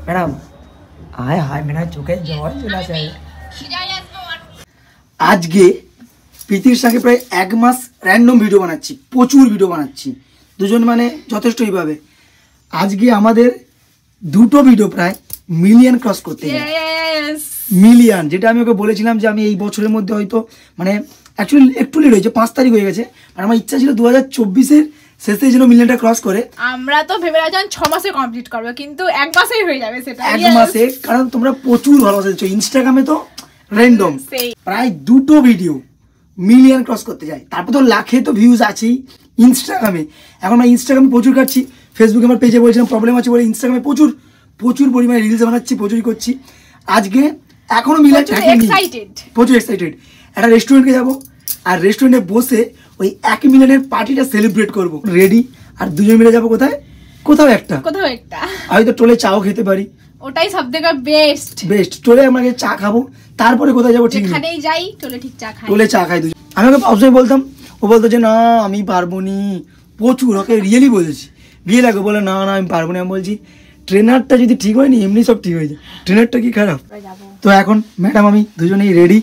Madam হায় হায় madam চোখে জল চলে আসে। আজকে প্রীতির সঙ্গে প্রায় 1 মাস র্যান্ডম ভিডিও বানাচ্ছি, প্রচুর ভিডিও বানাচ্ছি দুজন, মানে যথেষ্টইভাবে। আজকে আমাদের দুটো ভিডিও প্রায় মিলিয়ন ক্রস করতে যায়। মিলিয়ন, যেটা আমি ওকে বলেছিলাম যে আমি এই বছরের মধ্যে হয়তো, মানে অ্যাকচুয়ালি একটু লেট হয়েছে, 5 তারিখ হয়ে গেছে, মানে আমার ইচ্ছা ছিল 2024-এর শেষে যেন মিলিয়নটা ক্রস করে। আমরা তো ভেবে রাখছিলাম 6 মাসে কমপ্লিট করবো, কিন্তু 1 মাসেই হয়ে যাবে সেটা। 1 মাসে, কারণ তোমরা প্রচুর ভালোবাসা দিচ্ছ। ইনস্টাগ্রামে তো র্যান্ডম প্রায় দুটো ভিডিও মিলিয়ন ক্রস করতে যায়, তারপর তো লাখে তো ভিউজ আছেই ইনস্টাগ্রামে। এখন আমরা ইনস্টাগ্রামে প্রচুর কাটছি, ফেসবুকে আমার পেজে বলছিলাম প্রবলেম আছে বলে ইনস্টাগ্রামে প্রচুর প্রচুর পরিমাণে রিলস বানাচ্ছি, প্রচুরই করছি। আজকে এখনো মিলিয়ন প্রচুর এক্সাইটেড। একটা রেস্টুরেন্টে যাবো, আর রেস্টুরেন্টে বসে ওই 1 মিলিয়নের পার্টিটা সেলিব্রেট করবো। রেডি? আর দুজন মিলে যাবো কোথায়? কোথাও একটা হয়তো টোলে চাও খেতে পারি, ওটাই সবথেকে বেস্ট। টোলে আমরা চা খাবো, তারপরে কোথায় যাবো ঠিক এখানেই যাই, টোলে ঠিক চা খাই, টোলে চা খাই দুজন। আমি ওকে অবশ্যই বলতাম, ও বলতো যে না আমি পারবো নি, প্রচুর ওকে রিয়েলি বলেছি, বিয়ে লাগে বলে না না আমি পারবো না। আমি বলছি ট্রেনারটা যদি ঠিক হয়নি এমনি সব ঠিক হয়ে যায়, ট্রেনারটা কি খারাপ? তো এখন ম্যাডাম আমি দুজনেই রেডি।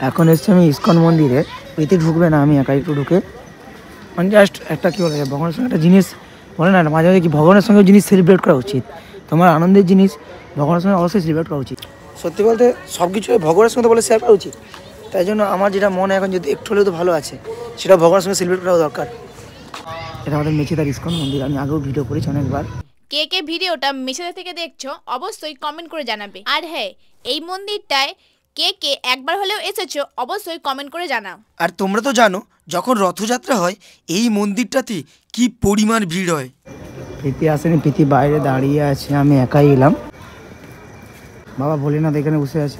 এখন এসছি আমি ইসকন মন্দিরে, এতে ঢুকবে না, আমি একাই একটু ঢুকে মানে জাস্ট একটা কী বলে ভগবানের সঙ্গে একটা জিনিস বলে না, মাঝে মাঝে কি ভগবানের সঙ্গে জিনিস সেলিব্রেট করা উচিত। তোমার আনন্দের জিনিস ভগবানের সঙ্গে অবশ্যই সেলিব্রেট করা উচিত। সত্যি বলতে সব কিছু ভগবানের সঙ্গে বলে শেয়ার করা উচিত। তাই জন্য আমার যেটা মনে এখন যদি একটু হলেও তো ভালো আছে, সেটা ভগবানের সঙ্গে সেলিব্রেট করা দরকার। এটা আমাদের মেচেদার ইসকন মন্দির, আমি আগেও ভিডিও করেছি অনেকবার। কে কে ভিডিওটা মেচেদা থেকে দেখছো অবশ্যই কমেন্ট করে জানাবে। আর হ্যাঁ, এই মন্দিরটায় কে কে একবার হলেও এসেছো অবশ্যই কমেন্ট করে জানাও। আর তোমরা তো জানো যখন রথযাত্রা হয় এই মন্দিরটাতে কি পরিমাণ ভিড় হয়। প্রীতি আসেনি, প্রীতি বাইরে দাঁড়িয়ে আছে, আমি একাই এলাম। বাবা ভোলেনাথ এখানে বসে আছে।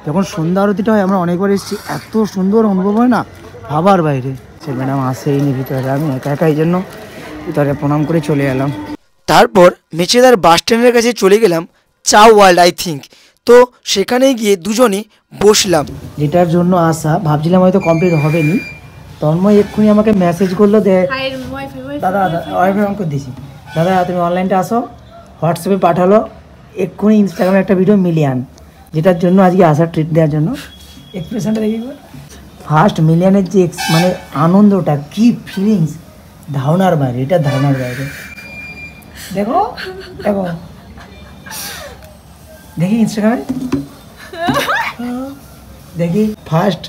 যখন সন্ধ্যা আরতিটা হয় আমরা অনেকবার এসেছি, এত সুন্দর অনুভব হয় না ভাবার বাইরে। সে ম্যাডাম আসেইনি ভিতরে, আমি একা একাই জন্য ভিতরে প্রণাম করে চলে এলাম। তারপর মেচেদার বাস স্ট্যান্ডের কাছে চলে গেলাম, চা ওয়ার্ল্ড আই থিঙ্ক। তো সেখানে গিয়ে দুজনে বসলাম। যেটার জন্য আসা ভাবছিলাম হয়তো কমপ্লিট হবে নি, তন্ময় এক্ষুনি আমাকে মেসেজ করলো, দাদা ওয়াইফাই অন করে দিয়েছি, দাদা তুমি অনলাইনটা আসো, হোয়াটসঅ্যাপে পাঠালো এক্ষুনি ইনস্টাগ্রামে একটা ভিডিও মিলিয়ন, যেটার জন্য আজকে আসার ট্রিট দেওয়ার জন্য। এক্সপ্রেশনটা দেখি, ফার্স্ট মিলিয়নের যে মানে আনন্দটা, কি ফিলিংস, ধারণার বাইরে, এটা ধারণার বাইরে। দেখো দেখো দেখি ইনস্টাগ্রামে দেখি ফার্স্ট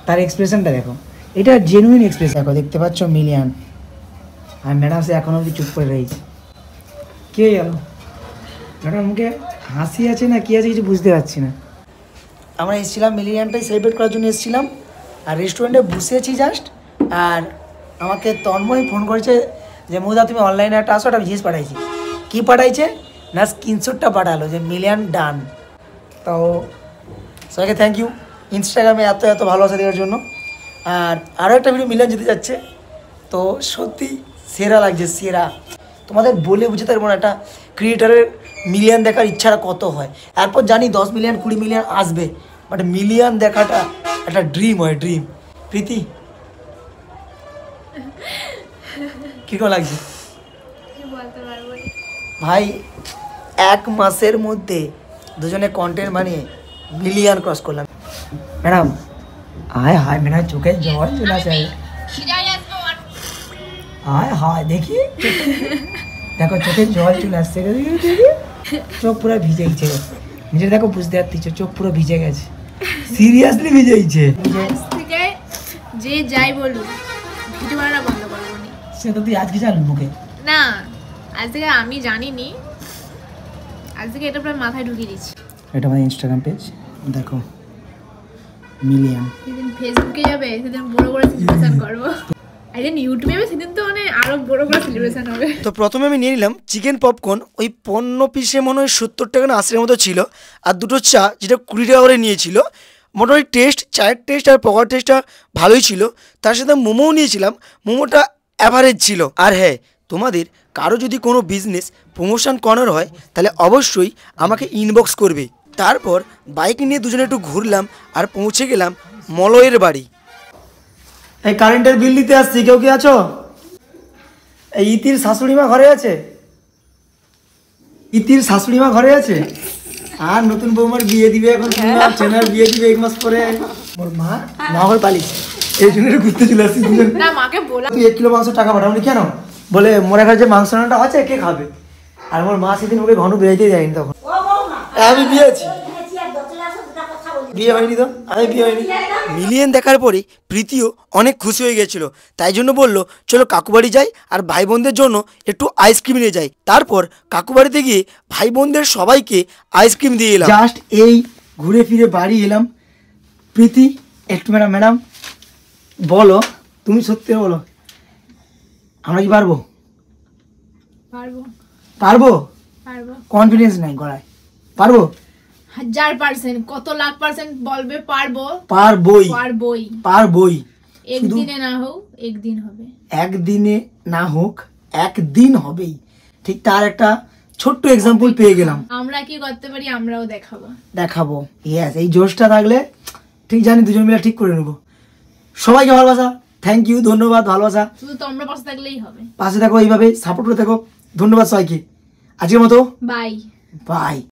তার এক্সপ্রেশনটা দেখো, এটা জেনুইন এক্সপ্রেশন। দেখো দেখতে পাচ্ছ মিলিয়ন, আর ম্যাডাম সে এখনও অবধি চুপ করে রয়েছে। কে গেল ম্যাডাম, মুখে হাসি আছে না কি আছে কিছু বুঝতে পারছি না। আমরা এসেছিলাম মিলিয়নটাই সেলিব্রেট করার জন্য এসেছিলাম, আর রেস্টুরেন্টে বসেছি জাস্ট। আর আমাকে তন্ময় ফোন করেছে যে মুদা তুমি অনলাইনে একটা আসো, একটা জিনিস পাঠাইছি। কী পাঠাইছে না, স্ক্রিনশটটা পাঠালো যে মিলিয়ন ডান। তো সবাইকে থ্যাংক ইউ ইনস্টাগ্রামে এত এত ভালোবাসা দেওয়ার জন্য। আর আরও একটা ভিডিও মিলিয়ন যেতে যাচ্ছে, তো সত্যি সেরা লাগছে, সেরা। তোমাদের বলে বুঝতে পারবো না একটা ক্রিয়েটারের মিলিয়ন দেখার ইচ্ছাটা কত হয়। এরপর জানি 10 মিলিয়ন 20 মিলিয়ন আসবে, বাট মিলিয়ন দেখাটা একটা ড্রিম হয়, ড্রিম। প্রীতি কীরকম লাগছে ভাই? 1 মাসের মধ্যে দুজনে কন্টেন্ট বানিয়ে মিলিয়ন ক্রস করলাম। ম্যাডাম হায় হায় ম্যাডাম চোখে জল চলে আসে। হায় হায় দেখি দেখো চোখে জল চলে আসছে, চোখ পুরো ভিজে গেছে। নিজে দেখো বুঝতে পারছো চোখ পুরো ভিজে গেছে, সিরিয়াসলি ভিজে গেছে। যে যাই বলুক ভিডিও বানানো বন্ধ করবো না, সেটা তুই আজকে জানবি মুখে না, আজ থেকে আমি জানিনি, আজ থেকে এটা প্রায় মাথায় ঢুকিয়ে দিচ্ছি। এটা আমার ইনস্টাগ্রাম পেজ, দেখো মিলিয়ন। সেদিন ফেসবুকে যাবে, সেদিন বড় করে সেলিব্রেশন করবো, আর যেদিন ইউটিউবে যাবে সেদিন তো মানে আরো বড় করে সেলিব্রেশন হবে। তো প্রথমে আমি নিয়ে নিলাম চিকেন পপকর্ন, ওই 15 পিসে মনে হয় 70 টাকা না 80 মতো ছিল, আর দুটো চা যেটা 20 টাকা করে নিয়েছিল। মোটামুটি টেস্ট, চায়ের টেস্ট আর পকোড়ার টেস্টটা ভালোই ছিল। তার সাথে মোমোও নিয়েছিলাম, মোমোটা অ্যাভারেজ ছিল। আর হ্যাঁ, তোমাদের কারো যদি কোনো বিজনেস প্রমোশন করার হয় তাহলে অবশ্যই আমাকে ইনবক্স করবে। তারপর বাইক নিয়ে দুজনে একটু ঘুরলাম আর পৌঁছে গেলাম মলয়ের বাড়ি। এই কারেন্টের বিল দিতে আসছি, কেউ কি আছো? এই ইতির শাশুড়ি মা ঘরে আছে? ইতির শাশুড়ি মা ঘরে আছে আর নতুন বৌমার বিয়ে দিবে এখন চেনার বিয়ে দিবে 1 মাস পরে মোর মা ঘর পালিয়েছে এই জন্য ঘুরতে চলে আসছি দুজন না মাকে বলা তুই 1 কিলো মাংস টাকা পাঠাবনি কেন বলে মোর কাছে মাংস রান্নাটা আছে কে খাবে আর মোর মা সেদিন ওকে ঘন বেরাইতে যায়নি তখন আমি বিয়ে আছি বিয়ে হয়নি তো আমি বিয়ে হয়নি মিলিয়ন দেখার পরে প্রীতিও অনেক খুশি হয়ে গেছিল তাই জন্য বলল চলো কাকুবাড়ি যাই আর ভাই বোনদের জন্য একটু আইসক্রিম নিয়ে যাই তারপর কাকুবাড়িতে গিয়ে ভাই বোনদের সবাইকে আইসক্রিম দিয়ে এলাম জাস্ট এই ঘুরে ফিরে বাড়ি এলাম প্রীতি একটু ম্যাডাম বলো তুমি সত্যি বলো আমরা কি পারবো পারবো পারবো পারবো কনফিডেন্স নাই গলায় পারবো 1000% কত লাখ পার্সেন্ট বলবে পারবো পারবোই পারবোই পারবোই একদিনে না হোক একদিন হবে একদিনে না হোক একদিন হবেই ঠিক তার একটা ছোট্ট এক্সাম্পল পেয়ে গেলাম আমরা কি করতে পারি আমরাও দেখাবো ইয়েস এই জোশটা থাকলে ঠিক জানি দুজন মিলে ঠিক করে নেবো সবাইকে ভালোবাসা থ্যাংক ইউ ধন্যবাদ ভালোবাসা শুধু তোমরা পাশে থাকলেই হবে পাশে থাকো এইভাবে সাপোর্ট করে থাকো ধন্যবাদ সবাইকে আজকের মতো বাই বাই